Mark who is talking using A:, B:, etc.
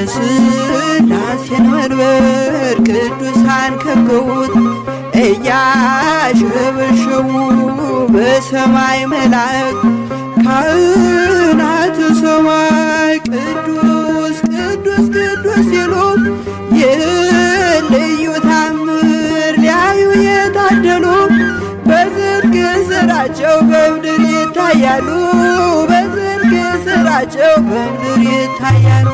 A: የሥላሴን መንበር ቅዱሳን ከበውት እያሸበሸቡ በሰማይ መላእክት ካህናተ ሰማይ ቅዱስ ቅዱስ ቅዱስ ሲሉ የልዩ ታምር ሊያዩ የታደሉ በጽድቅ ሥራቸው በምድር ይታያሉ። በጽድቅ ሥራቸው በምድር ይታያሉ።